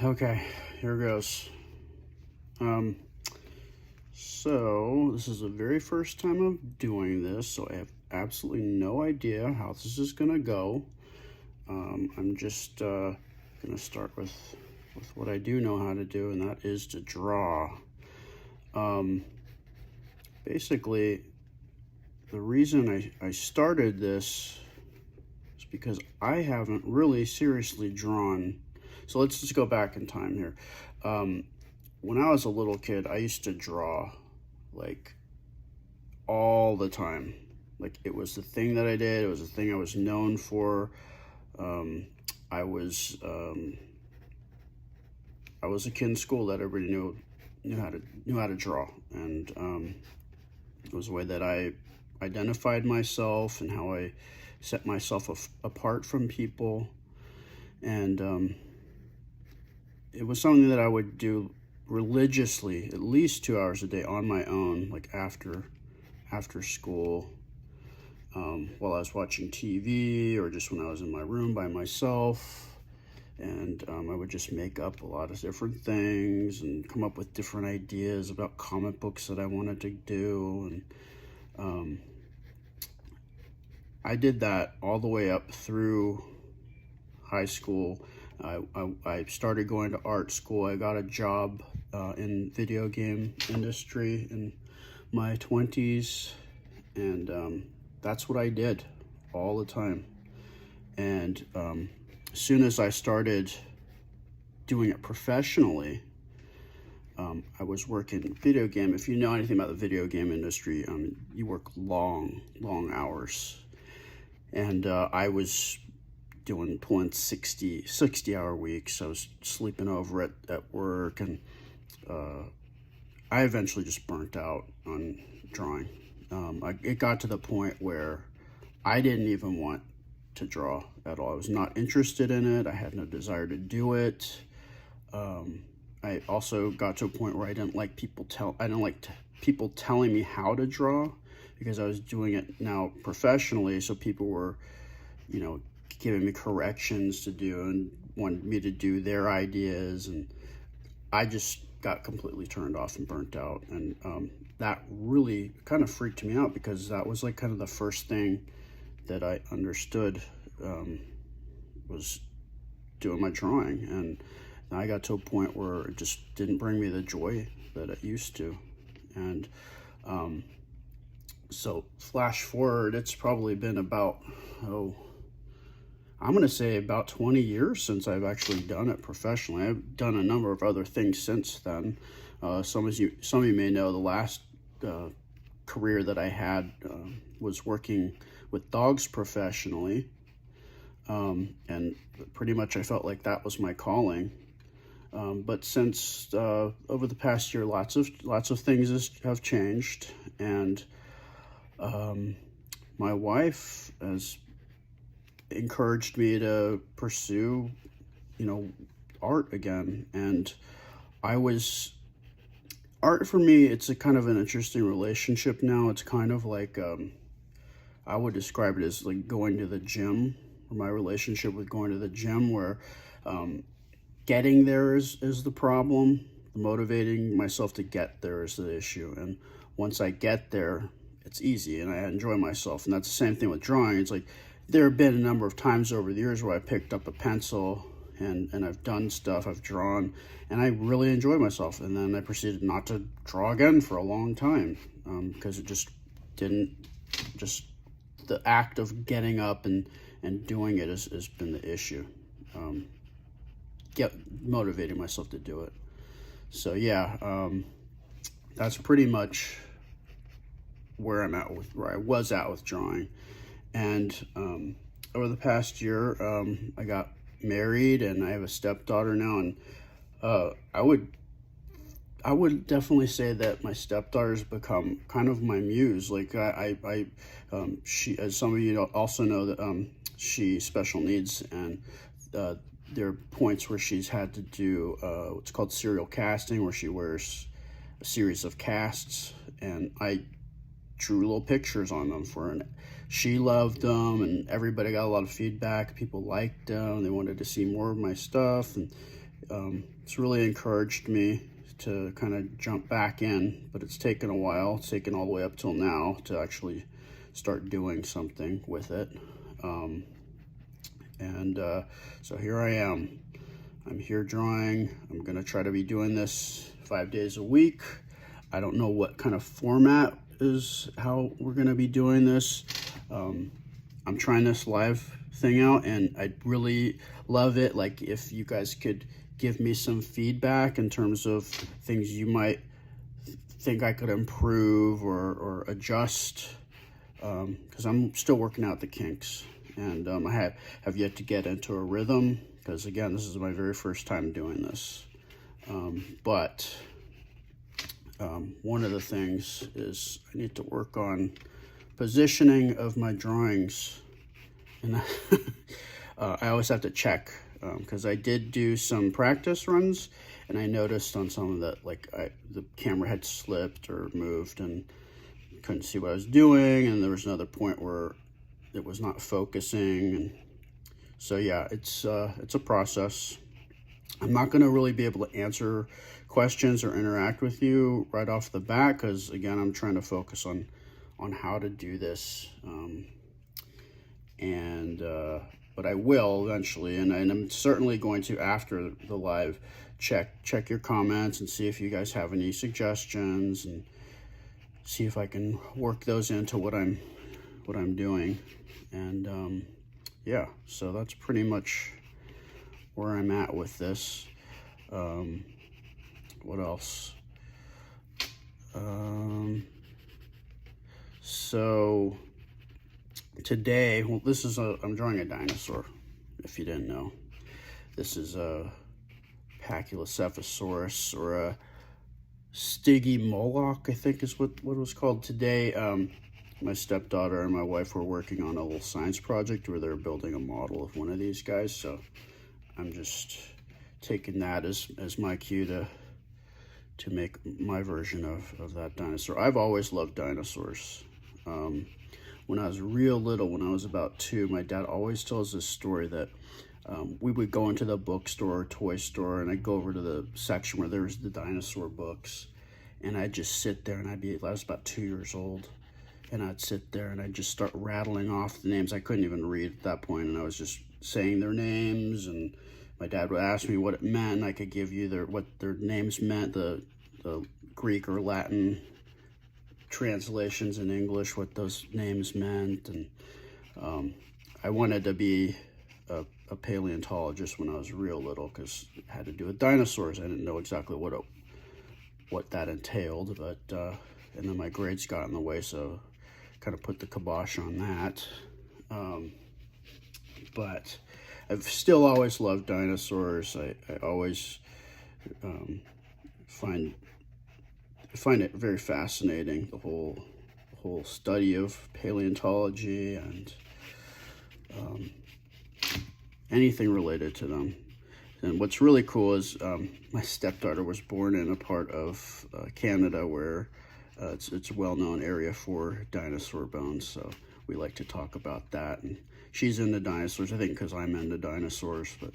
Okay, here goes. Um, so this is the very first time I'm doing this, so I have absolutely no idea how this is gonna go. I'm just gonna start with what I do know how to do, and that is to draw. Basically, the reason I started this is because I haven't really seriously drawn. So let's just go back in time here. When I was a little kid, I used to draw like all the time. Like it was the thing that I did. It was the thing I was known for. I was a kid in school that everybody knew how to draw, and it was a way that I identified myself and how I set myself apart from people. And it was something that I would do religiously, at least 2 hours a day on my own, like after school, while I was watching TV, or just when I was in my room by myself. And I would just make up a lot of different things and come up with different ideas about comic books that I wanted to do. And I did that all the way up through high school. I started going to art school. I got a job in video game industry in my 20s, and that's what I did all the time. And as soon as I started doing it professionally, I was working video game. If you know anything about the video game industry, you work long hours. And I was pulling 60-hour weeks. I was sleeping over at work, and I eventually just burnt out on drawing. It got to the point where I didn't even want to draw at all. I was not interested in it. I had no desire to do it. I also got to a point where I didn't like people telling me how to draw, because I was doing it now professionally. So people were, giving me corrections to do and wanted me to do their ideas, and I just got completely turned off and burnt out. And that really kind of freaked me out, because that was like kind of the first thing that I understood was doing my drawing. And I got to a point where it just didn't bring me the joy that it used to. And so flash forward, it's probably been about, I'm going to say about 20 years since I've actually done it professionally. I've done a number of other things since then. Some of you may know the last career that I had was working with dogs professionally. And pretty much I felt like that was my calling. But since over the past year, lots of things have changed, and my wife has encouraged me to pursue, art again. And art for me, it's a kind of an interesting relationship now. It's kind of like, I would describe it as like going to the gym, or my relationship with going to the gym, where getting there is the problem. Motivating myself to get there is the issue. And once I get there, it's easy and I enjoy myself. And that's the same thing with drawing. It's like, there have been a number of times over the years where I picked up a pencil and I've done stuff, I've drawn, and I really enjoy myself. And then I proceeded not to draw again for a long time, because it just didn't, the act of getting up and doing it has been the issue. Motivating myself to do it. So yeah, that's pretty much where I was at with drawing. And over the past year, I got married, and I have a stepdaughter now. And I would definitely say that my stepdaughter's become kind of my muse. Like she, as some of you also know, that she's special needs, and there are points where she's had to do what's called serial casting, where she wears a series of casts, and I drew little pictures on them for her. And she loved them, and everybody got a lot of feedback. People liked them, they wanted to see more of my stuff, and It's really encouraged me to kind of jump back in, but it's taken a while. It's taken all the way up till now to actually start doing something with it. So here I am. I'm here drawing. I'm gonna try to be doing this 5 days a week. I don't know what kind of format is how we're gonna be doing this. I'm trying this live thing out and I really love it. Like, if you guys could give me some feedback in terms of things you might think I could improve or adjust, because I'm still working out the kinks, and I have yet to get into a rhythm, because again, this is my very first time doing this. But one of the things is I need to work on positioning of my drawings, and I always have to check, because I did do some practice runs, and I noticed on some of that, like, the camera had slipped or moved and couldn't see what I was doing, and there was another point where it was not focusing, and so yeah, it's a process. I'm not going to really be able to answer questions or interact with you right off the bat, because again, I'm trying to focus on how to do this, but I will eventually, and I'm certainly going to, after the live, check your comments and see if you guys have any suggestions, and see if I can work those into what I'm doing. And yeah, so that's pretty much where I'm at with this. What else? So today, well, I'm drawing a dinosaur, if you didn't know. This is a Pachylocephalsaurus, or a Stygimoloch, I think is what it was called. Today, my stepdaughter and my wife were working on a little science project where they're building a model of one of these guys, so I'm just taking that as my cue to make my version of that dinosaur. I've always loved dinosaurs. When I was real little, when I was about 2, my dad always tells this story that we would go into the bookstore or toy store, and I'd go over to the section where there was the dinosaur books, and I'd just sit there, and I was about 2 years old, and I'd sit there and I'd just start rattling off the names. I couldn't even read at that point, and I was just saying their names, and my dad would ask me what it meant, and I could give you what their names meant, the Greek or Latin translations in English, what those names meant. And I wanted to be a paleontologist when I was real little, because it had to do with dinosaurs. I didn't know exactly what that entailed, but and then my grades got in the way, so kind of put the kibosh on that. But I've still always loved dinosaurs. I always find it very fascinating, the whole study of paleontology and anything related to them. And what's really cool is my stepdaughter was born in a part of Canada where it's a well-known area for dinosaur bones, so we like to talk about that. And she's into dinosaurs, I think, because I'm into dinosaurs. But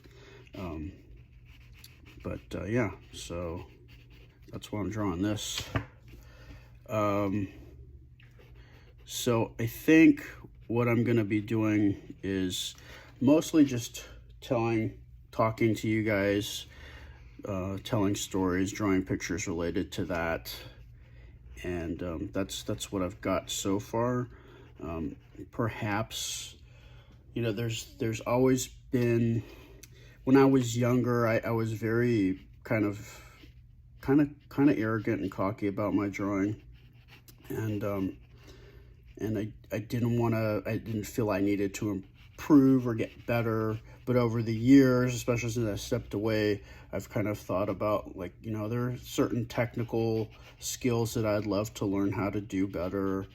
yeah, so that's why I'm drawing this. So I think what I'm going to be doing is mostly just talking to you guys, telling stories, drawing pictures related to that. And that's what I've got so far. Perhaps, there's always been, when I was younger, I was very kind of arrogant and cocky about my drawing, and I didn't feel I needed to improve or get better. But over the years, especially since I stepped away, I've kind of thought about, there are certain technical skills that I'd love to learn how to do better,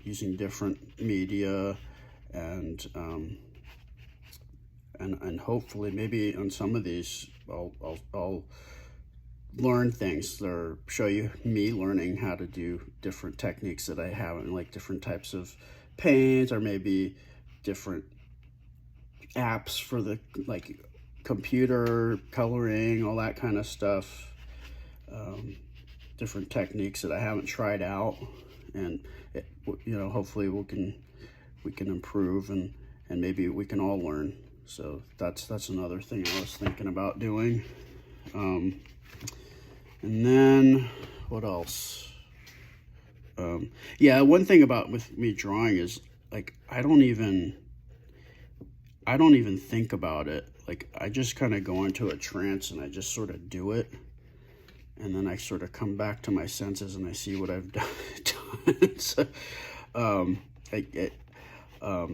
using different media, and hopefully maybe on some of these I'll learn things or show you me learning how to do different techniques that I haven't, like different types of paint, or maybe different apps for the computer coloring, all that kind of stuff, different techniques that I haven't tried out, and you know, hopefully we can improve, and maybe we can all learn. So that's another thing I was thinking about doing. And then what else? Yeah, one thing about with me drawing is, like, I don't even think about it. Like, I just kind of go into a trance and I just sort of do it, and then I sort of come back to my senses and I see what I've done. So,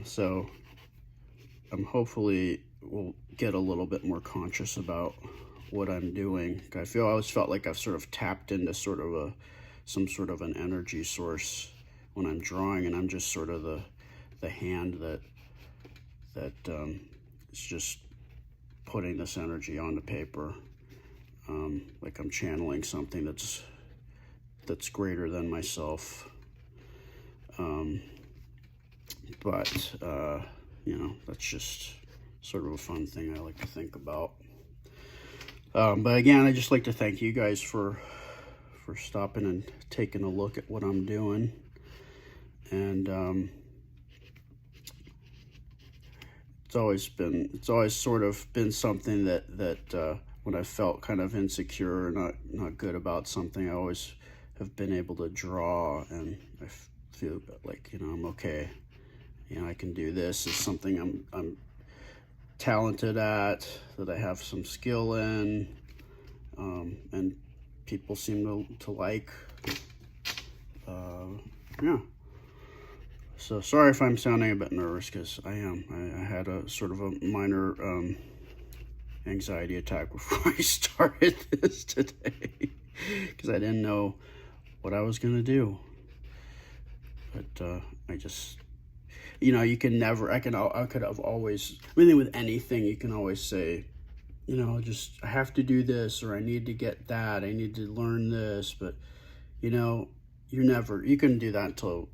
so I'm hopefully will get a little bit more conscious about what I'm doing. I always felt like I've sort of tapped into sort of some sort of an energy source when I'm drawing, and I'm just sort of the hand that is just putting this energy onto paper. Like I'm channeling something that's greater than myself. But you know, that's just sort of a fun thing I like to think about. But again, I just like to thank you guys for stopping and taking a look at what I'm doing. And it's always sort of been something that when I felt kind of insecure or not good about something, I always have been able to draw, and I feel like, you know, I'm okay. You know, I can do this. It's something I'm talented at, that I have some skill in, and people seem to like. Yeah. So sorry if I'm sounding a bit nervous, because I am. I had a sort of a minor anxiety attack before I started this today, because I didn't know what I was gonna do. But I just, you know, you can never, I could have always, I mean, with anything, you can always say, you know, just, I have to do this, or I need to get that, I need to learn this. But, you know, you can do that until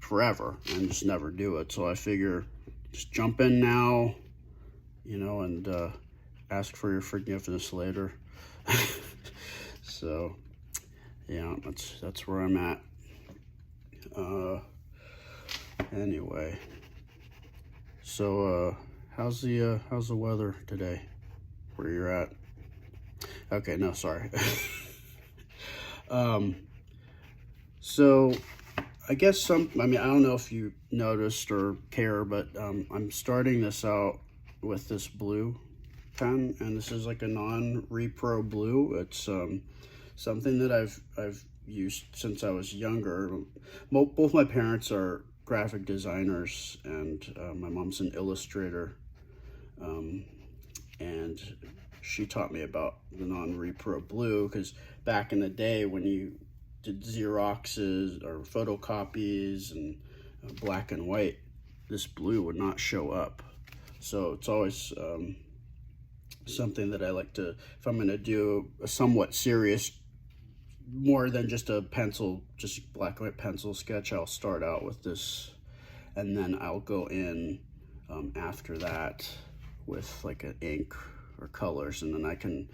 forever, and just never do it. So I figure, just jump in now, you know, and ask for your forgiveness later. So, yeah, that's where I'm at. Anyway, so how's the weather today where you're at? Okay, no, sorry. So I guess I don't know if you noticed or care, but I'm starting this out with this blue pen, and this is like a non-repro blue. It's something that I've used since I was younger. Both my parents are graphic designers, and my mom's an illustrator, and she taught me about the non-repro blue, because back in the day when you did Xeroxes or photocopies and black and white, this blue would not show up. So it's always something that I like to, if I'm going to do a somewhat serious, more than just a pencil, just black and white pencil sketch, I'll start out with this, and then I'll go in after that with like an ink or colors, and then I can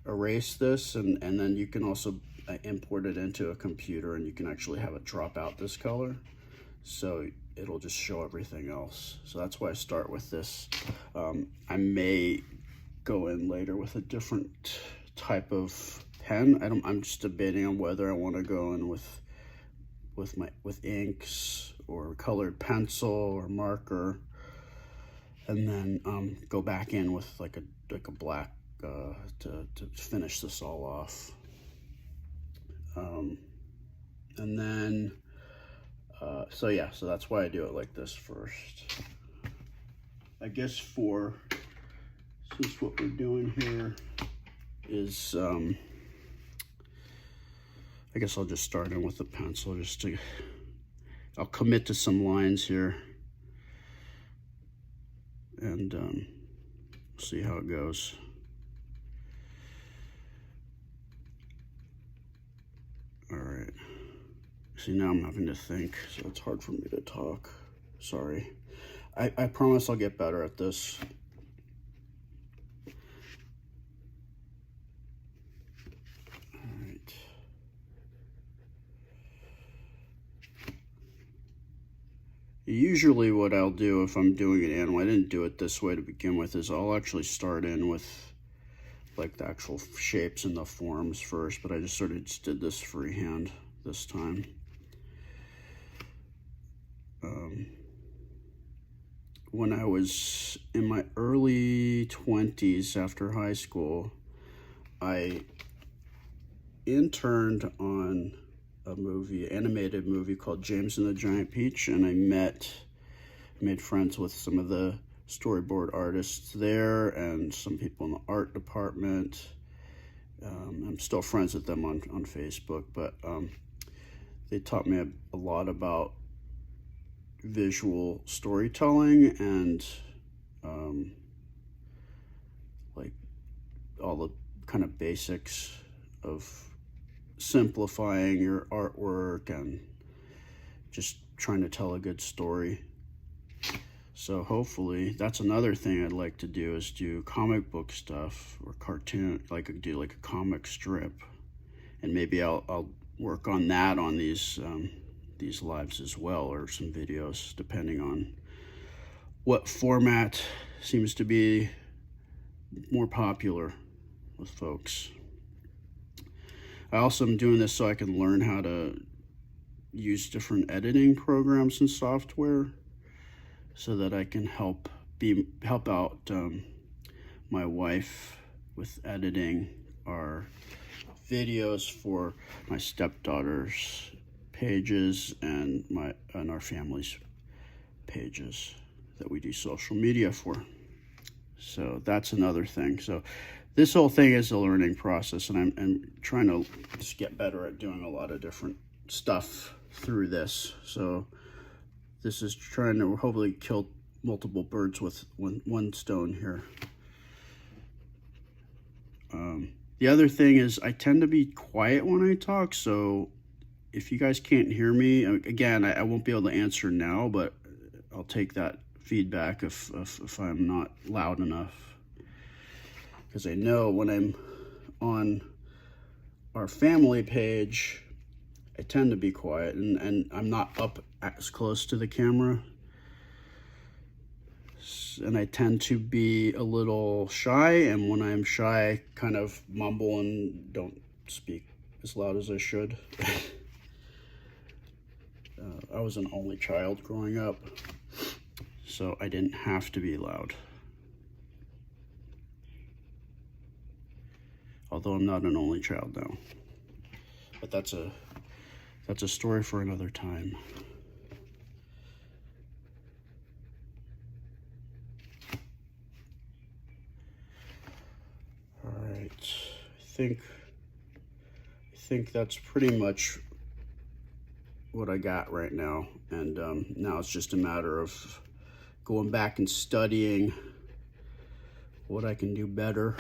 erase this, and then you can also import it into a computer, and you can actually have it drop out this color, so it'll just show everything else. So that's why I start with this. I may go in later with a different type of pen. I'm just debating on whether I want to go in with inks or colored pencil or marker, and then go back in with like a black to finish this all off. And then so yeah, so that's why I do it like this first. I guess since what we're doing here is I guess I'll just start in with the pencil, I'll commit to some lines here, and see how it goes. All right. See, now I'm having to think, so it's hard for me to talk. Sorry. I promise I'll get better at this. Usually what I'll do if I'm doing an animal, I didn't do it this way to begin with, is I'll actually start in with like the actual shapes and the forms first, but I just sort of just did this freehand this time. When I was in my early 20s after high school, I interned on a movie, animated movie called James and the Giant Peach, and I made friends with some of the storyboard artists there and some people in the art department. I'm still friends with them on Facebook, but they taught me a lot about visual storytelling and like all the kind of basics of simplifying your artwork and just trying to tell a good story. So hopefully that's another thing I'd like to do, is do comic book stuff or cartoon, like do like a comic strip, and maybe I'll work on that on these lives as well, or some videos, depending on what format seems to be more popular with folks. I also am doing this so I can learn how to use different editing programs and software, so that I can help out my wife with editing our videos for my stepdaughter's pages and our family's pages that we do social media for. So that's another thing. So this whole thing is a learning process, and I'm trying to just get better at doing a lot of different stuff through this. So this is trying to hopefully kill multiple birds with one stone here. The other thing is I tend to be quiet when I talk, so if you guys can't hear me, again, I won't be able to answer now, but I'll take that feedback if I'm not loud enough. Because I know when I'm on our family page, I tend to be quiet, and I'm not up as close to the camera. And I tend to be a little shy, and when I'm shy, I kind of mumble and don't speak as loud as I should. I was an only child growing up, so I didn't have to be loud. Although I'm not an only child now. But that's a story for another time. All right, I think that's pretty much what I got right now, and now it's just a matter of going back and studying what I can do better.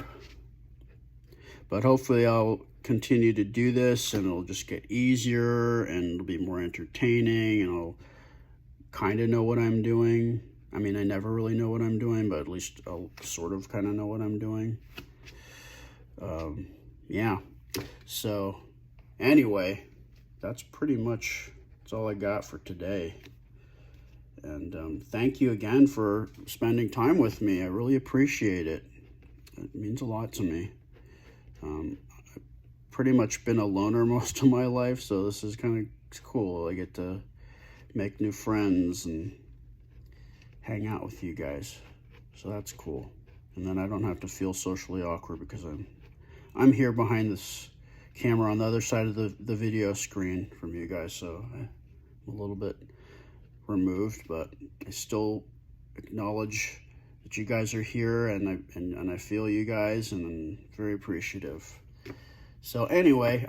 But hopefully I'll continue to do this, and it'll just get easier, and it'll be more entertaining, and I'll kind of know what I'm doing. I mean, I never really know what I'm doing, but at least I'll sort of kind of know what I'm doing. Yeah, so anyway, that's all I got for today. And thank you again for spending time with me. I really appreciate it. It means a lot to me. I've pretty much been a loner most of my life, so this is kind of cool. I get to make new friends and hang out with you guys, so that's cool. And then I don't have to feel socially awkward because I'm here behind this camera on the other side of the video screen from you guys, so I'm a little bit removed, but I still acknowledge that you guys are here, and I feel you guys, and I'm very appreciative. So anyway,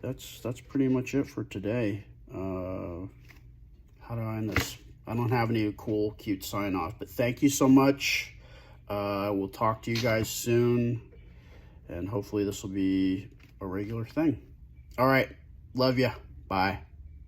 that's pretty much it for today. How do I end this? I don't have any cool, cute sign off, but thank you so much. We'll talk to you guys soon, and hopefully this will be a regular thing. All right, love ya. Bye.